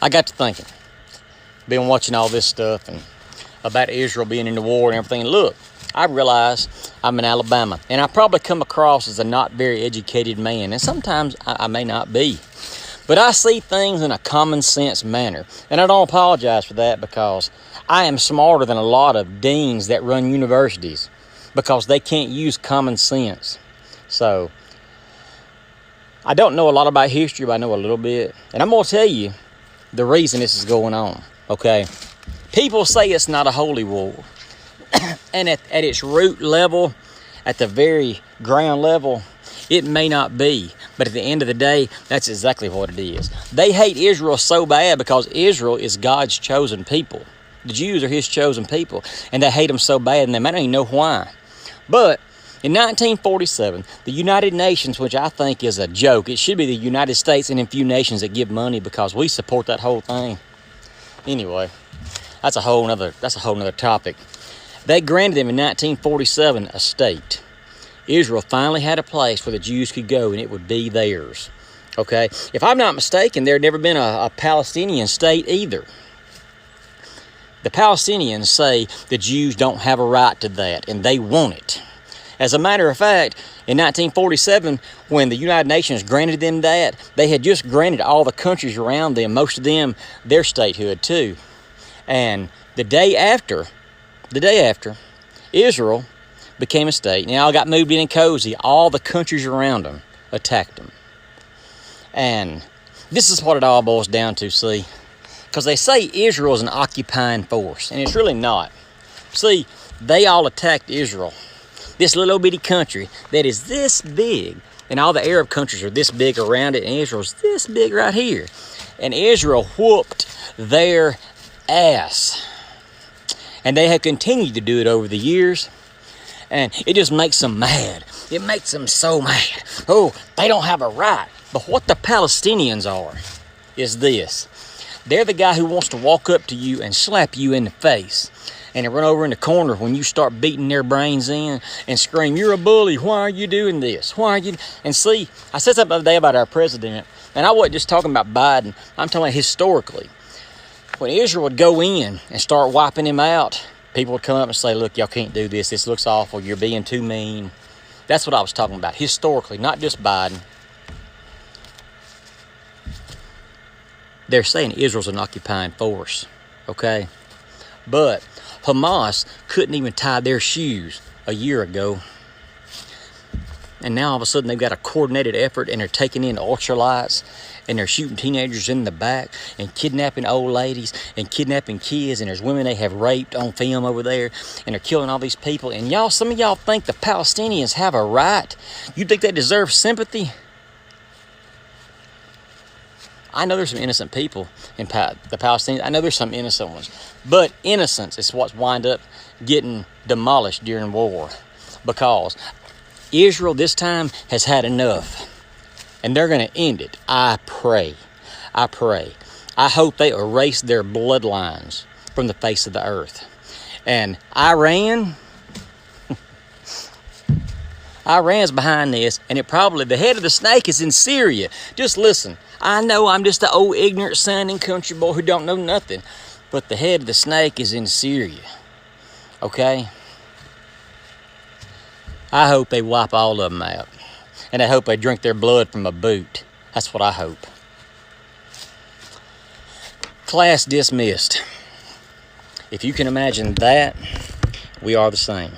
I got to thinking, been watching all this stuff and about Israel being in the war and everything. Look, I realize I'm in Alabama, and I probably come across as a not very educated man, and sometimes I may not be. But I see things in a common sense manner, and I don't apologize for that, because I am smarter than a lot of deans that run universities, because they can't use common sense. So I don't know a lot about history, but I know a little bit, and I'm going to tell you the reason this is going on, okay? People say it's not a holy war, and at its root level, at the very ground level, it may not be. But at the end of the day, that's exactly what it is. They hate Israel so bad because Israel is God's chosen people. The Jews are his chosen people, and they hate them so bad, and they might not even know why. But in 1947, the United Nations, which I think is a joke, it should be the United States and a few nations that give money, because we support that whole thing. Anyway, that's a whole nother topic. They granted them in 1947 a state. Israel finally had a place where the Jews could go, and it would be theirs. Okay? If I'm not mistaken, there had never been a Palestinian state either. The Palestinians say the Jews don't have a right to that, and they want it. As a matter of fact, in 1947, when the United Nations granted them that, they had just granted all the countries around them, most of them, their statehood too. And the day after, Israel became a state. Now, all got moved in and cozy. All the countries around them attacked them. And this is what it all boils down to, see? Because they say Israel is an occupying force, and it's really not. See, they all attacked Israel. This little bitty country that is this big, and all the Arab countries are this big around it, and Israel's this big right here. And Israel whooped their ass. And they have continued to do it over the years. And it just makes them mad. It makes them so mad. Oh, they don't have a right. But what the Palestinians are is this. They're the guy who wants to walk up to you and slap you in the face, and run over in the corner when you start beating their brains in and scream, "You're a bully. Why are you doing this? Why are you?" And see, I said something the other day about our president, and I wasn't just talking about Biden. I'm talking about historically. When Israel would go in and start wiping him out, people would come up and say, "Look, y'all can't do this. This looks awful. You're being too mean." That's what I was talking about, historically, not just Biden. They're saying Israel's an occupying force, okay? But Hamas couldn't even tie their shoes a year ago. And now all of a sudden they've got a coordinated effort, and they're taking in ultralights, and they're shooting teenagers in the back, and kidnapping old ladies, and kidnapping kids, and there's women they have raped on film over there, and they're killing all these people. And y'all, some of y'all think the Palestinians have a right? You think they deserve sympathy? I know there's some innocent people in the Palestinians. I know there's some innocent ones. But innocence is what's wind up getting demolished during war. Because Israel this time has had enough. And they're going to end it. I pray. I pray. I hope they erase their bloodlines from the face of the earth. And Iran's behind this, and the head of the snake is in Syria. Just listen. I know I'm just an old ignorant son and country boy who don't know nothing, but the head of the snake is in Syria. Okay? I hope they wipe all of them out, and I hope they drink their blood from a boot. That's what I hope. Class dismissed. If you can imagine that, we are the same.